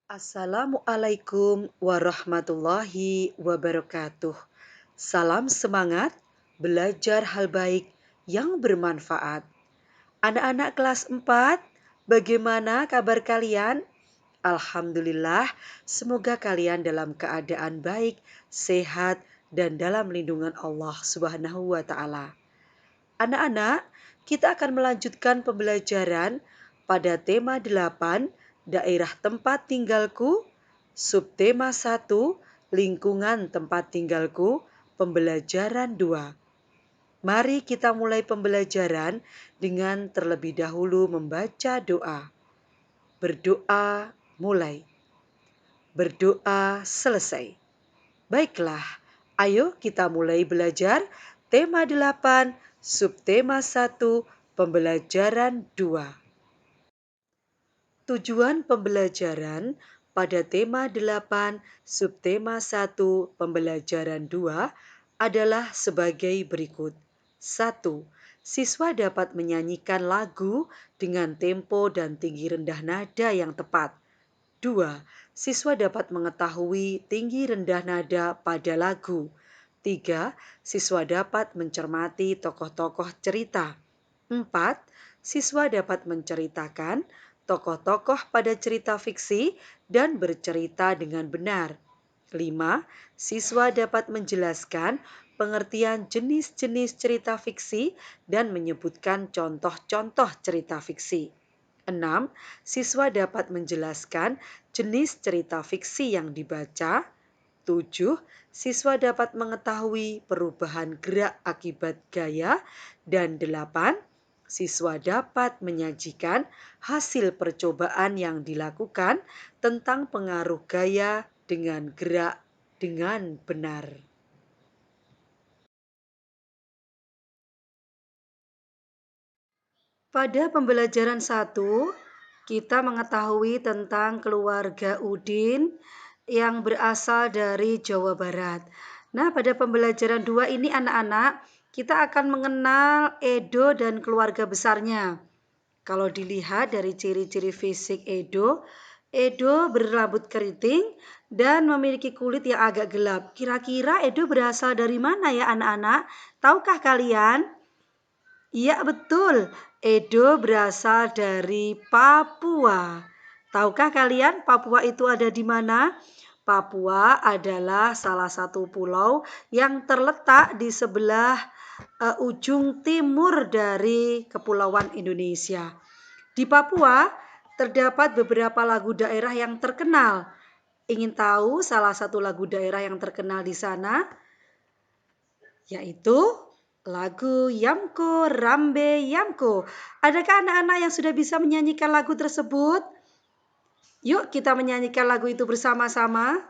Assalamualaikum warahmatullahi wabarakatuh. Salam semangat, belajar hal baik yang bermanfaat. Anak-anak kelas 4, bagaimana kabar kalian? Alhamdulillah, semoga kalian dalam keadaan baik, sehat, dan dalam lindungan Allah Subhanahu wa Ta'ala. Anak-anak, kita akan melanjutkan pembelajaran pada tema 8, daerah tempat tinggalku, subtema 1, lingkungan tempat tinggalku, pembelajaran 2. Mari kita mulai pembelajaran dengan terlebih dahulu membaca doa. Berdoa mulai. Berdoa selesai. Baiklah, ayo kita mulai belajar tema 8, subtema 1, pembelajaran 2. Tujuan pembelajaran pada tema 8, subtema 1, pembelajaran 2 adalah sebagai berikut. 1. Siswa dapat menyanyikan lagu dengan tempo dan tinggi rendah nada yang tepat. 2. Siswa dapat mengetahui tinggi rendah nada pada lagu. 3. Siswa dapat mencermati tokoh-tokoh cerita. 4. Siswa dapat menceritakan tokoh-tokoh pada cerita fiksi dan bercerita dengan benar. 5. Siswa dapat menjelaskan pengertian jenis-jenis cerita fiksi dan menyebutkan contoh-contoh cerita fiksi. 6. Siswa dapat menjelaskan jenis cerita fiksi yang dibaca. 7. Siswa dapat mengetahui perubahan gerak akibat gaya. Dan 8. Siswa dapat menyajikan hasil percobaan yang dilakukan tentang pengaruh gaya dengan gerak dengan benar. Pada pembelajaran 1, kita mengetahui tentang keluarga Udin yang berasal dari Jawa Barat. Nah, pada pembelajaran 2 ini anak-anak, kita akan mengenal Edo dan keluarga besarnya. Kalau dilihat dari ciri-ciri fisik Edo, Edo berrambut keriting dan memiliki kulit yang agak gelap. Kira-kira Edo berasal dari mana ya anak-anak? Tahukah kalian? Iya betul, Edo berasal dari Papua. Tahukah kalian Papua itu ada di mana? Papua adalah salah satu pulau yang terletak di sebelah ujung timur dari Kepulauan Indonesia. Di Papua terdapat beberapa lagu daerah yang terkenal. Ingin tahu salah satu lagu daerah yang terkenal di sana? Yaitu lagu Yamko Rambe Yamko. Adakah anak-anak yang sudah bisa menyanyikan lagu tersebut? Yuk kita menyanyikan lagu itu bersama-sama.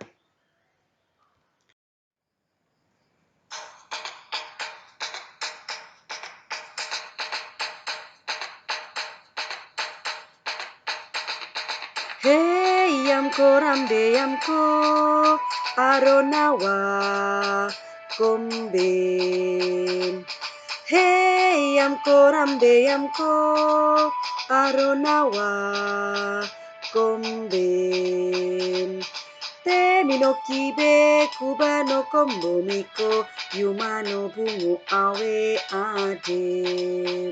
Hey Yamko Rambe Yamko Aronawa Komben. Hey Yamko Rambe Yamko Aronawa Komben. Te minoki be kubano kombo miko yumano bungo awe ade.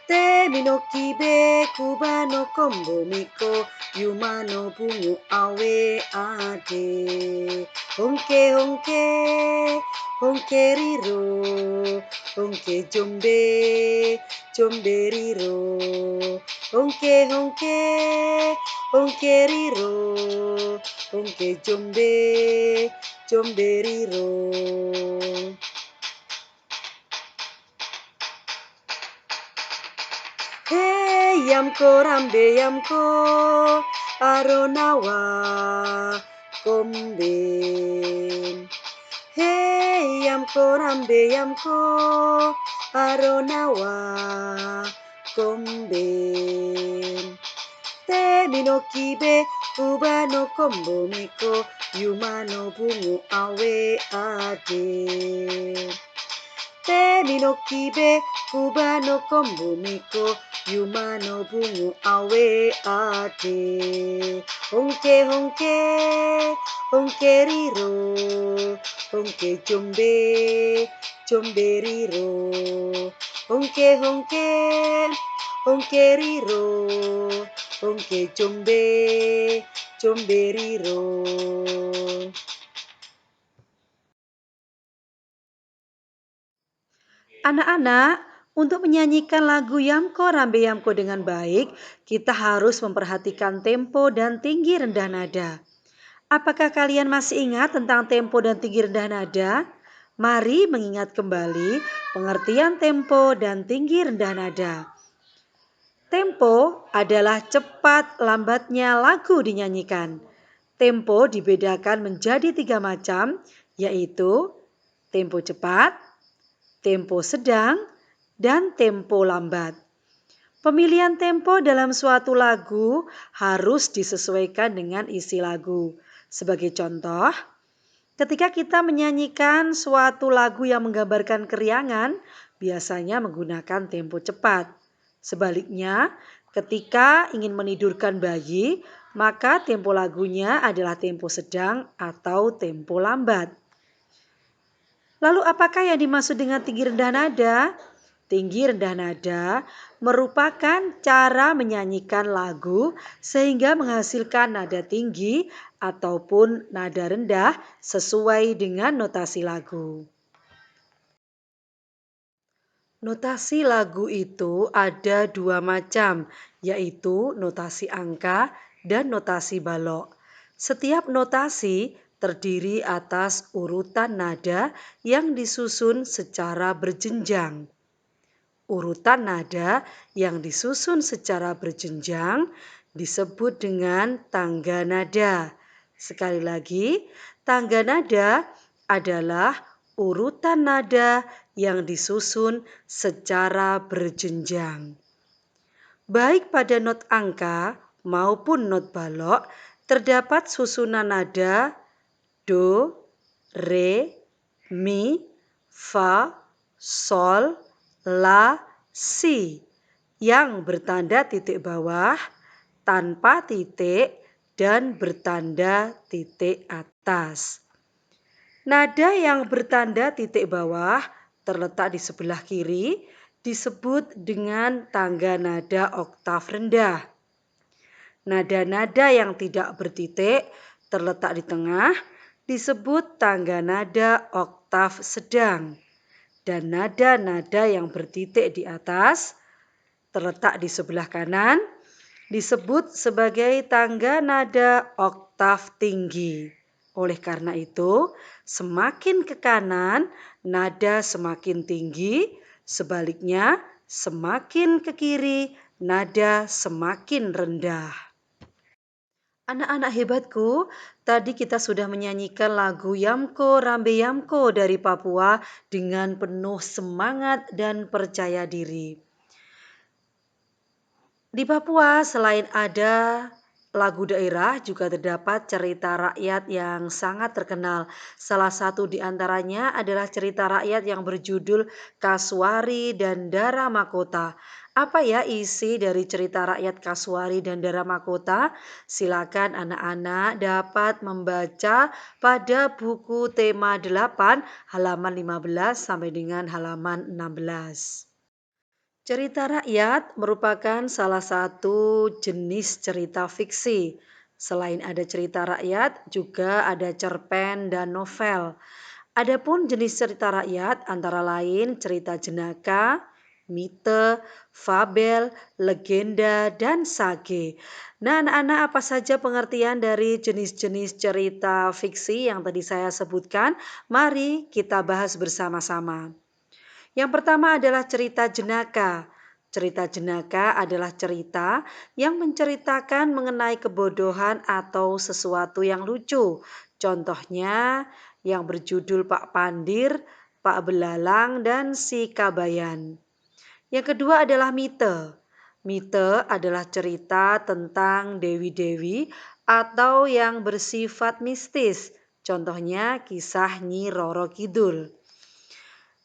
Te minoki be kubano kombo miko yumano bungo awe ade. Honke honke honke riro honke jombe jombe riro honke honke honke riro honke jombe jombe riro. Hey Yamko Rambe Yamko Aronawa Komben. Hey Yamko Rambe Yamko Aronawa Komben. Te minoki be kubano kombo miko yumano bungo awe ade. Te minoki be kubano kombo miko Yumano bungu awe ade. Hongke hongke, hongke riro, hongke jombe, jombe riro. Hongke hongke, hongke riro, hongke jombe, jombe riro. Anak-anak, untuk menyanyikan lagu Yamko Rambe Yamko dengan baik, kita harus memperhatikan tempo dan tinggi rendah nada. Apakah kalian masih ingat tentang tempo dan tinggi rendah nada? Mari mengingat kembali pengertian tempo dan tinggi rendah nada. Tempo adalah cepat lambatnya lagu dinyanyikan. Tempo dibedakan menjadi 3 macam, yaitu tempo cepat, tempo sedang, dan tempo lambat. Pemilihan tempo dalam suatu lagu harus disesuaikan dengan isi lagu. Sebagai contoh, ketika kita menyanyikan suatu lagu yang menggambarkan keriangan, biasanya menggunakan tempo cepat. Sebaliknya, ketika ingin menidurkan bayi, maka tempo lagunya adalah tempo sedang atau tempo lambat. Lalu apakah yang dimaksud dengan tinggi rendah nada? Tinggi rendah nada merupakan cara menyanyikan lagu sehingga menghasilkan nada tinggi ataupun nada rendah sesuai dengan notasi lagu. Notasi lagu itu ada 2 macam, yaitu notasi angka dan notasi balok. Setiap notasi terdiri atas urutan nada yang disusun secara berjenjang. Urutan nada yang disusun secara berjenjang disebut dengan tangga nada. Sekali lagi, tangga nada adalah urutan nada yang disusun secara berjenjang. Baik pada not angka maupun not balok terdapat susunan nada do, re, mi, fa, sol, la, si yang bertanda titik bawah, tanpa titik, dan bertanda titik atas. Nada yang bertanda titik bawah terletak di sebelah kiri disebut dengan tangga nada oktav rendah. Nada-nada yang tidak bertitik terletak di tengah disebut tangga nada oktav sedang. Dan nada-nada yang bertitik di atas terletak di sebelah kanan disebut sebagai tangga nada oktav tinggi. Oleh karena itu, semakin ke kanan nada semakin tinggi, sebaliknya semakin ke kiri nada semakin rendah. Anak-anak hebatku, tadi kita sudah menyanyikan lagu Yamko Rambe Yamko dari Papua dengan penuh semangat dan percaya diri. Di Papua selain ada lagu daerah juga terdapat cerita rakyat yang sangat terkenal. Salah satu di antaranya adalah cerita rakyat yang berjudul Kasuari dan Dara Mahkota. Apa ya isi dari cerita rakyat Kasuari dan Dara Mahkota? Silakan anak-anak dapat membaca pada buku tema 8 halaman 15 sampai dengan halaman 16. Cerita rakyat merupakan salah satu jenis cerita fiksi. Selain ada cerita rakyat, juga ada cerpen dan novel. Adapun jenis cerita rakyat antara lain cerita jenaka, mite, fabel, legenda, dan sage. Nah, anak-anak, apa saja pengertian dari jenis-jenis cerita fiksi yang tadi saya sebutkan? Mari kita bahas bersama-sama. Yang pertama adalah cerita jenaka. Cerita jenaka adalah cerita yang menceritakan mengenai kebodohan atau sesuatu yang lucu. Contohnya yang berjudul Pak Pandir, Pak Belalang, dan Si Kabayan. Yang kedua adalah mite. Mite adalah cerita tentang dewi-dewi atau yang bersifat mistis. Contohnya kisah Nyi Roro Kidul.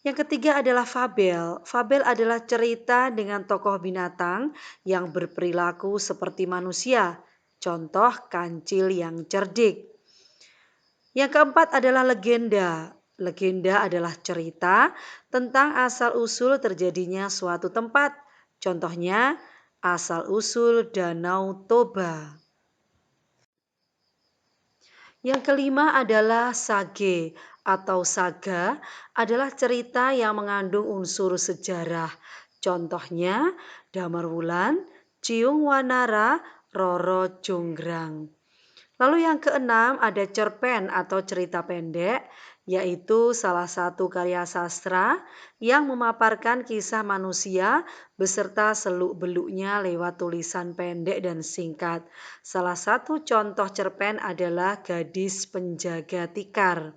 Yang ketiga adalah fabel. Fabel adalah cerita dengan tokoh binatang yang berperilaku seperti manusia. Contoh kancil yang cerdik. Yang keempat adalah legenda. Legenda adalah cerita tentang asal-usul terjadinya suatu tempat. Contohnya asal-usul Danau Toba. Yang kelima adalah sage atau saga adalah cerita yang mengandung unsur sejarah. Contohnya Damarwulan, Ciung Wanara, Roro Jonggrang. Lalu yang keenam ada cerpen atau cerita pendek, yaitu salah satu karya sastra yang memaparkan kisah manusia beserta seluk-beluknya lewat tulisan pendek dan singkat. Salah satu contoh cerpen adalah Gadis Penjaga Tikar.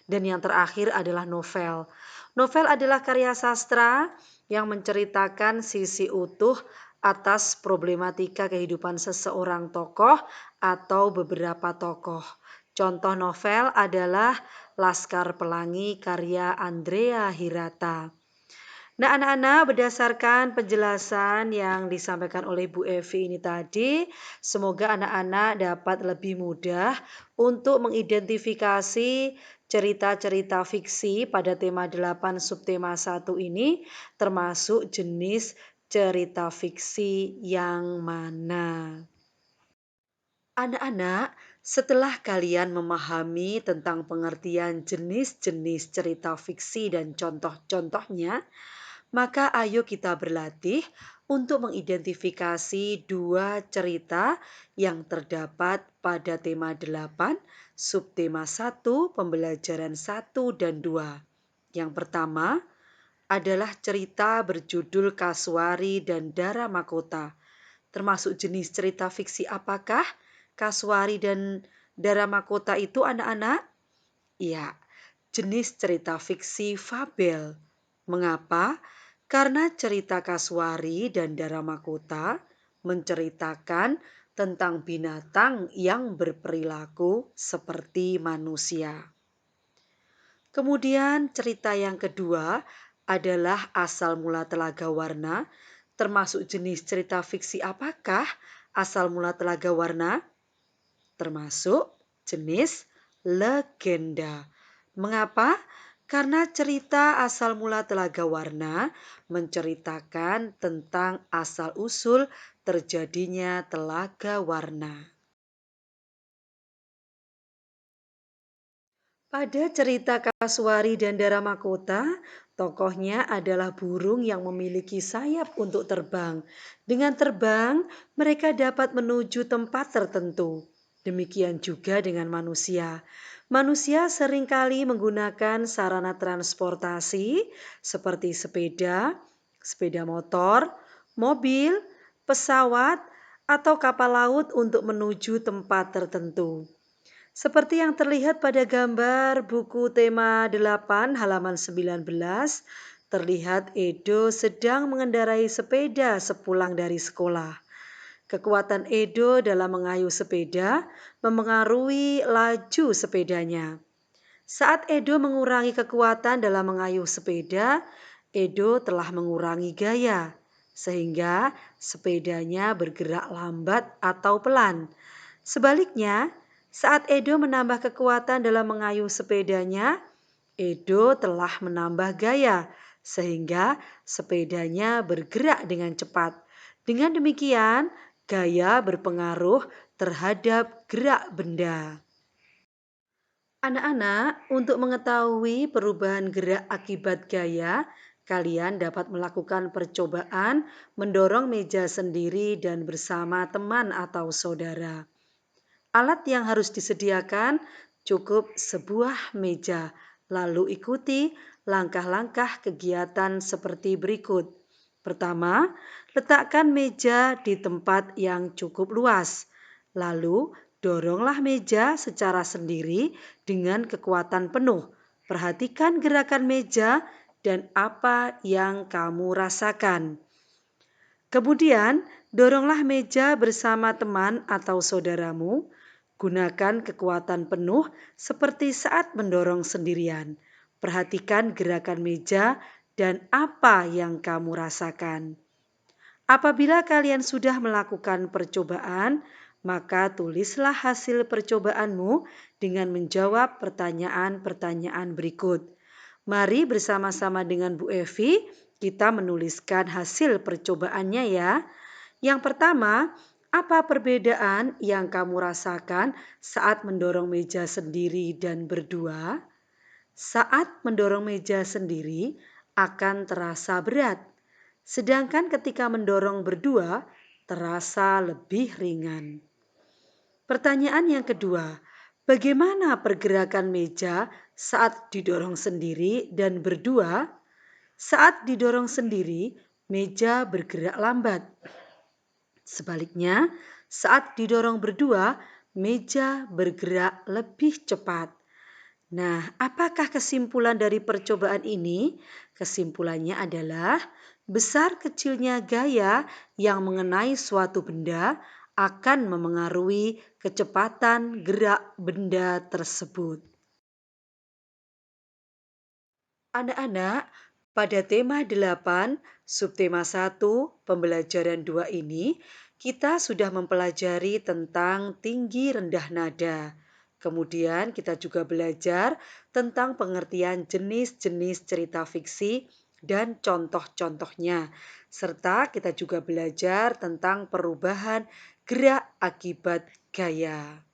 Dan yang terakhir adalah novel. Novel adalah karya sastra yang menceritakan sisi utuh atas problematika kehidupan seseorang tokoh atau beberapa tokoh. Contoh novel adalah Laskar Pelangi karya Andrea Hirata. Nah, anak-anak, berdasarkan penjelasan yang disampaikan oleh Bu Evi ini tadi, semoga anak-anak dapat lebih mudah untuk mengidentifikasi cerita-cerita fiksi pada tema 8 subtema 1 ini, termasuk jenis cerita fiksi yang mana. Anak-anak, setelah kalian memahami tentang pengertian jenis-jenis cerita fiksi dan contoh-contohnya, maka ayo kita berlatih untuk mengidentifikasi dua cerita yang terdapat pada tema 8, subtema 1, pembelajaran 1 dan 2. Yang pertama adalah cerita berjudul Kasuari dan Dara Makota. Termasuk jenis cerita fiksi apakah Kasuari dan Dara Makota itu, anak-anak? Ya, jenis cerita fiksi fabel. Mengapa? Karena cerita Kasuari dan Dara Makota menceritakan tentang binatang yang berperilaku seperti manusia. Kemudian cerita yang kedua adalah Asal Mula Telaga Warna. Termasuk jenis cerita fiksi apakah Asal Mula Telaga Warna? Termasuk jenis legenda. Mengapa? Karena cerita Asal Mula Telaga Warna menceritakan tentang asal-usul terjadinya telaga warna. Pada cerita Kasuari dan Dara Makota, tokohnya adalah burung yang memiliki sayap untuk terbang. Dengan terbang, mereka dapat menuju tempat tertentu. Demikian juga dengan manusia. Manusia seringkali menggunakan sarana transportasi seperti sepeda, sepeda motor, mobil, pesawat, atau kapal laut untuk menuju tempat tertentu. Seperti yang terlihat pada gambar buku tema 8 halaman 19, terlihat Edo sedang mengendarai sepeda sepulang dari sekolah. Kekuatan Edo dalam mengayuh sepeda memengaruhi laju sepedanya. Saat Edo mengurangi kekuatan dalam mengayuh sepeda, Edo telah mengurangi gaya, sehingga sepedanya bergerak lambat atau pelan. Sebaliknya, saat Edo menambah kekuatan dalam mengayuh sepedanya, Edo telah menambah gaya, sehingga sepedanya bergerak dengan cepat. Dengan demikian, gaya berpengaruh terhadap gerak benda. Anak-anak, untuk mengetahui perubahan gerak akibat gaya, kalian dapat melakukan percobaan mendorong meja sendiri dan bersama teman atau saudara. Alat yang harus disediakan cukup sebuah meja, lalu ikuti langkah-langkah kegiatan seperti berikut. Pertama, letakkan meja di tempat yang cukup luas. Lalu, doronglah meja secara sendiri dengan kekuatan penuh. Perhatikan gerakan meja dan apa yang kamu rasakan. Kemudian, doronglah meja bersama teman atau saudaramu. Gunakan kekuatan penuh seperti saat mendorong sendirian. Perhatikan gerakan meja dan apa yang kamu rasakan. Apabila kalian sudah melakukan percobaan, maka tulislah hasil percobaanmu dengan menjawab pertanyaan-pertanyaan berikut. Mari bersama-sama dengan Bu Evi kita menuliskan hasil percobaannya ya. Yang pertama, apa perbedaan yang kamu rasakan saat mendorong meja sendiri dan berdua? Saat mendorong meja sendiri akan terasa berat, sedangkan ketika mendorong berdua terasa lebih ringan. Pertanyaan yang kedua, bagaimana pergerakan meja saat didorong sendiri dan berdua? Saat didorong sendiri, meja bergerak lambat. Sebaliknya, saat didorong berdua, meja bergerak lebih cepat. Nah, apakah kesimpulan dari percobaan ini? Kesimpulannya adalah besar kecilnya gaya yang mengenai suatu benda akan memengaruhi kecepatan gerak benda tersebut. Anak-anak, pada tema 8, subtema 1, pembelajaran 2 ini, kita sudah mempelajari tentang tinggi rendah nada. Kemudian kita juga belajar tentang pengertian jenis-jenis cerita fiksi dan contoh-contohnya. Serta kita juga belajar tentang perubahan gerak akibat gaya.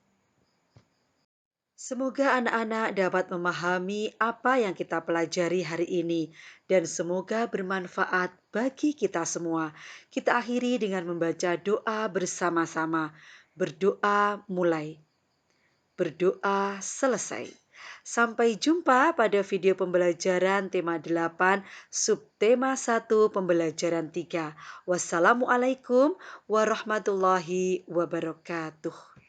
Semoga anak-anak dapat memahami apa yang kita pelajari hari ini dan semoga bermanfaat bagi kita semua. Kita akhiri dengan membaca doa bersama-sama. Berdoa mulai, berdoa selesai. Sampai jumpa pada video pembelajaran tema 8, subtema 1, pembelajaran 3. Wassalamualaikum warahmatullahi wabarakatuh.